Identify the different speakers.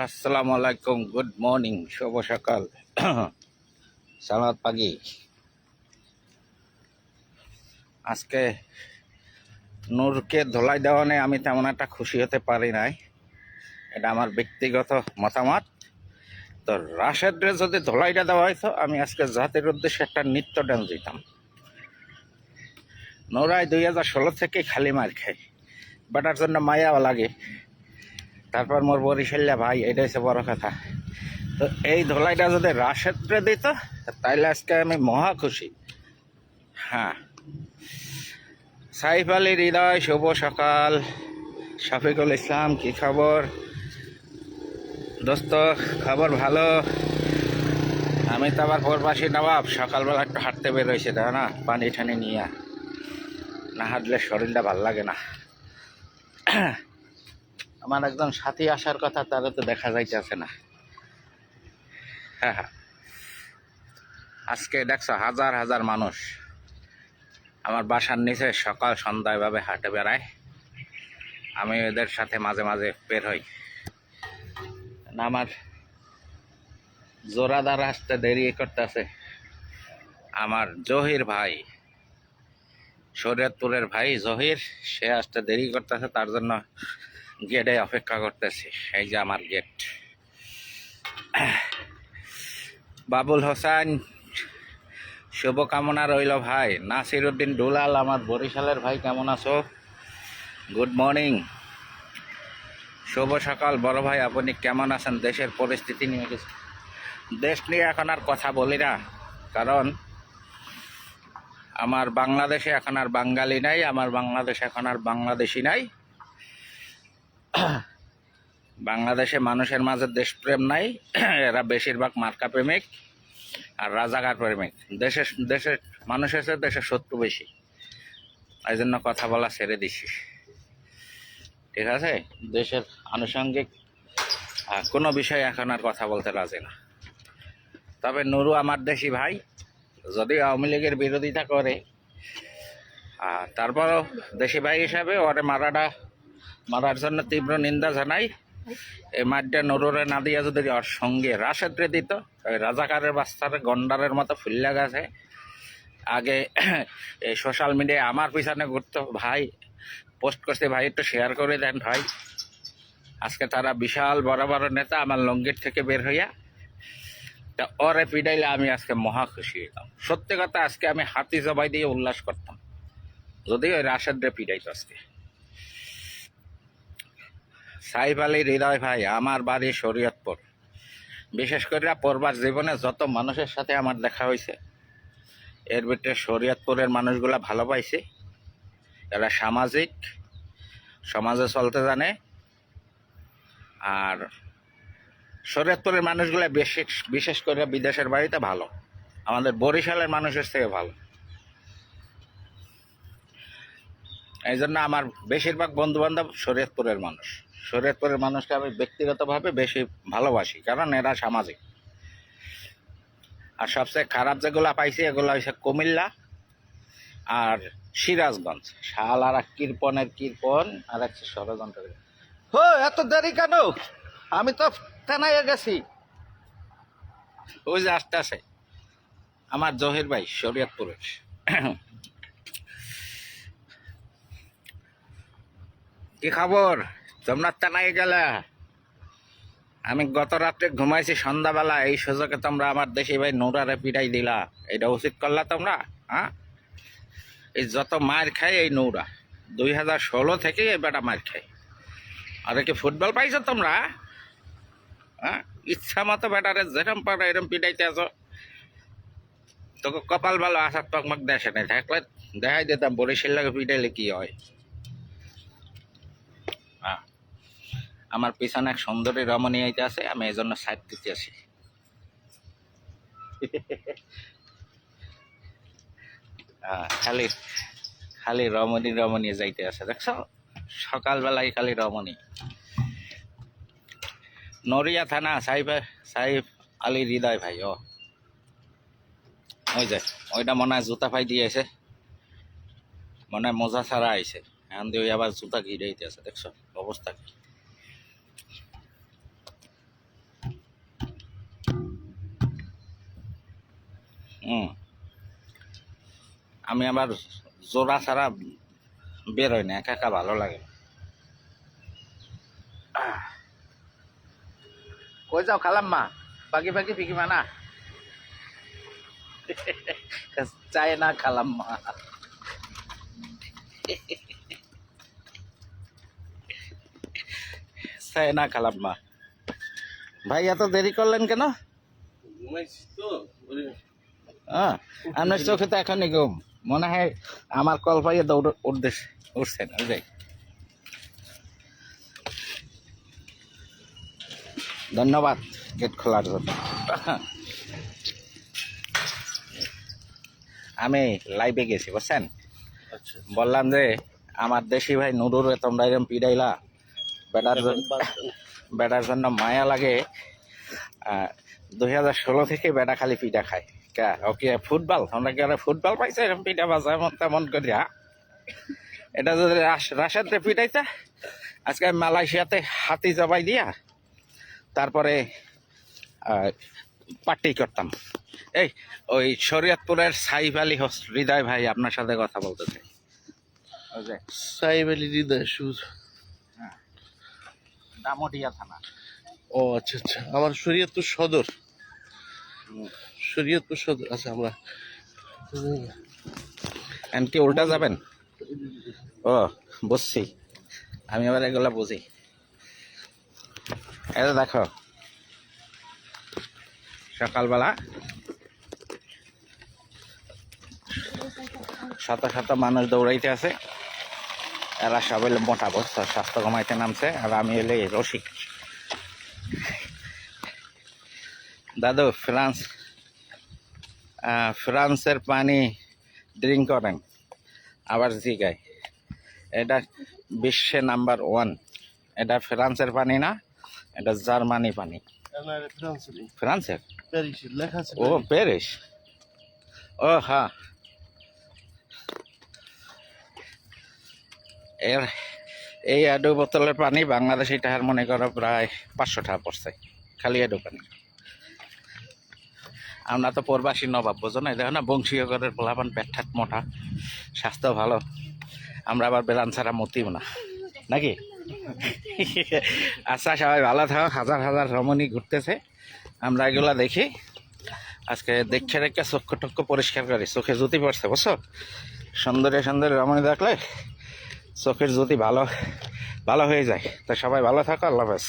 Speaker 1: আসসালামু আলাইকুম, good morning, শুভ সকাল। সালাদ পাগি। আজকে নূরকে ধোলাই দেওয়া নিয়ে আমি তেমন একটা খুশি হতে পারি নাই। এটা আমার ব্যক্তিগত মতামত। তো রাশেদরে যদি ধোলাইটা দেওয়া হয়তো আমি আজকে জাতির উদ্দেশ্যে একটা নৃত্য ডান্স দিতাম। নূরাই 2016 থেকে খালি মার খাই, বেটার জন্য মায়াও লাগে। তারপর মোর বরিশাল্লা ভাই, এটা হচ্ছে বড় কথা। তো এই ধোলাইটা যদি রাশেদরে দিত তাইলে আজকে আমি মহা খুশি। হ্যাঁ, সাইফ আলী হৃদয়, শুভ সকাল। শফিকুল ইসলাম, কি খবর দোস্ত? খবর ভালো। আমি তো আবার প্রবাসী নবাব, সকালবেলা একটু হাঁটতে বের হয়েছে, তাই না? পানি ঠানি নিয়ে না হাঁটলে শরীরটা ভাল লাগে না। আমার একজন সাথী আসার কথা, তারা তো দেখা যাইতেছে না। হ্যাঁ হ্যাঁ, আজকে দেখছো হাজার হাজার মানুষ আমার বাসার নিচে সকাল সন্ধ্যা এভাবে হাঁটে বেড়ায়। আমি এদের সাথে মাঝে মাঝে বের হই। আমার জোরাদার আসতে দেরি করতেছে। আমার জহির ভাই, শরীয়তপুরের ভাই জহির, সে আসতে দেরি করতেছে, তার জন্য গেটে অপেক্ষা করতেছি। এই যে আমার গেট। বাবুল হোসেন, শুভকামনা রইল ভাই। নাসির উদ্দিন দুলাল, আমার বরিশালের ভাই, কেমন আছো? গুড মর্নিং, শুভ সকাল বড় ভাই। আপনি কেমন আছেন? দেশের পরিস্থিতি নিয়ে কিছু? দেশ নিয়ে এখন আর কথা বলি না, কারণ আমার বাংলাদেশে এখন আর বাঙালি নাই, আমার বাংলাদেশে এখন আর বাংলাদেশি নাই। বাংলাদেশে মানুষের মাঝে দেশপ্রেম নাই। এরা বেশিরভাগ মার্কা প্রেমিক আর রাজাকার প্রেমিক। দেশের দেশের মানুষের সাথে দেশের শত্রু বেশি, এই জন্য কথা বলা ছেড়ে দিছি। ঠিক আছে, দেশের আনুষঙ্গিক কোনো বিষয়ে এখন আর কথা বলতে রাজি না। তবে নুরু আমার দেশি ভাই, যদি আওয়ামী লীগের বিরোধিতা করে, তারপরও দেশি ভাই হিসাবে ওরে মারার জন্য তীব্র নিন্দা জানাই। এই মাঠটা নুরুরে না দিয়া যদি ওর সঙ্গে রাশেদরে দিত, ওই রাজাকারের বাস্তারে গন্ডারের মতো ফুল্লা গেছে। আগে এই সোশ্যাল মিডিয়ায় আমার পিছনে ঘুরতো, ভাই পোস্ট করছে, ভাই একটু শেয়ার করে দেন ভাই। আজকে তারা বিশাল বড় বড় নেতা আমার লঙ্গির থেকে বের হইয়া, তা ওরে পিডাইলে আমি আজকে মহা খুশি হইতাম। সত্যি কথা, আজকে আমি হাতি জবাই দিয়ে উল্লাস করতাম যদি ওই রাশেদরে পিডাইতো আজকে। সাইফ আলী হৃদয় ভাই, আমার বাড়ি শরীয়তপুর। বিশেষ করে পূর্বার জীবনে যত মানুষের সাথে আমার দেখা হয়েছে, এর ভিতরে শরীয়তপুরের মানুষগুলা ভালো পাইছে। এরা সামাজিক, সমাজে চলতে জানে। আর শরীয়তপুরের মানুষগুলা বিশেষ করে বিদেশের বাড়িতে ভালো, আমাদের বরিশালের মানুষের থেকে ভালো। এই জন্য আমার বেশিরভাগ বন্ধু বান্ধব শরীয়তপুরের মানুষ। শরীয়তপুরের মানুষকে আমি ব্যক্তিগতভাবে বেশি ভালোবাসি, কারণ এরা সামাজিক। আর সবচেয়ে খারাপ যেগুলো পাইছি এগুলো হচ্ছে কুমিল্লা আর সিরাজগঞ্জ। শাল আর এক কৃপণের কৃপণ, আর এক ষড়যন্ত্র। হো, এত দেরি কেন? আমি তো থানায় গেছি। ওই যে আসতে আসে আমার জহির ভাই শরীয়তপুরের। কি খবর? তোমরা থানায় গেলে? আমি গত রাত্রে ঘুমাইছি সন্ধ্যাবেলা, এই সুযোগে তোমরা আমার দেশি ভাই নৌরারে পিটাই দিলা। এটা উচিত করলা তোমরা? হ্যাঁ, এই যত মার খায় এই নৌরা 2016 থেকে এই বেটা মার খায়। আর কি ফুটবল পাইছো তোমরা? হ্যাঁ, ইচ্ছা মতো বেটারে যেরম পারে এরম পিটাইতে আছো। তোকে কপাল ভালো, আসার তকমাক দেশে নেই, থাকলে দেখাই দিতাম বরিশাল লাগে পিটাইলে কি হয়। হ্যাঁ, আমার পিছনে এক সুন্দরী রমণী আইতে আছে, আমি এই জন্য সাইড দিতে আসি। খালি খালি রমণী রমণী যাইতে আছে, দেখছো? সকালবেলায় খালি রমণী। নড়িয়া থানা, সাইফ আলী হৃদয় ভাই। ওই যে ওইটা মনে হয় জুতা পাই দিয়েছে, মনে হয় মোজা ছাড়া আইছে, এখন দিয়ে আবার জুতা ঘিরেইতে আছে। দেখছো অবস্থা কি? হুম, আমি আবার জোড়া ছাড়া বেরোই না, একা একা ভালো লাগে। কই যাও খালাম মা, বাকি বাকি পিকি মানা চায় না খালাম মা। চায় না খালাম মা। ভাই এত দেরি করলেন কেন? হ্যাঁ, আপনার চোখে তো এখনই ঘুম, মনে হয় আমার কল পাইয়ে দৌড় উঠছেন। ওই যে ধন্যবাদ গেট খোলার জন্য। আমি লাইভে গেছি বুঝছেন, বললাম যে আমার দেশি ভাই নুরুরে তোমরা এরকম পিড়াইলা, বেটার জন্য মায়া লাগে। 2016 থেকে বেটা খালি পিঠা খায়। ওকে ফুটবল, আমরা কি আরে ফুটবল পাইছে এরকম পিঠা বাজা এমন তেমন করিয়া। এটা যদি রাশিয়াতে পিঠাইতে, আজকে মালয়েশিয়াতে হাতি জবাই দিয়া তারপরে পার্টি করতাম। এই ওই শরীয়তপুরের সাইফ আলী হৃদয় ভাই আপনার সাথে কথা বলতে চাই।
Speaker 2: সাইব আলী হৃদয় সুর,
Speaker 1: দামোটিয়া থানা।
Speaker 2: ও আচ্ছা আচ্ছা, আমার শরীয়তপুর সদর। শরীয়তপুর সদর, আচ্ছা আমরা
Speaker 1: কি উল্টা যাবেন? ও বুঝছি, আমি আবার এগুলা বুঝি। এটা দেখো সকালবেলা শত শত মানুষ দৌড়াইতে আছে, এরা সবাই মোটা বস্তু স্বাস্থ্য কমাইতে নামছে, আর আমি এলে রসিক। দাদু ফ্রান্সের পানি ড্রিঙ্ক করেন, আবার জিগায় এটা বিশ্বে নাম্বার 1। এটা ফ্রান্সের পানি না, এটা জার্মানি পানি। ফ্রান্সের
Speaker 2: প্যারিসের লেখা আছে।
Speaker 1: ও প্যারিস, ও হ্যাঁ। এই এডো বোতলের পানি বাংলাদেশি টাকার মনে করো প্রায় 500 টাকা পড়ছে, খালি এডো পানি। আমরা তো প্রবাসী নবাব, বোঝো না? দেখো না বংশীয় ঘরের পোলাপান, পেটঠাট মোটা, স্বাস্থ্য ভালো। আমরা আবার বেদান ছাড়া মতিও না, নাকি? আচ্ছা, সবাই ভালো থাকো। হাজার হাজার রমণী ঘুরতেছে, আমরা এগুলা দেখি। আজকে দেখে রেখে চক্ষু টক্ষ পরিষ্কার করি, চোখে জ্যোতি পড়ছে বুঝছো। সুন্দরী সুন্দরী রমণী দেখলে চোখের জ্যোতি ভালো ভালো হয়ে যায়। তো সবাই ভালো থাকো, আল্লাহ হাফেজ।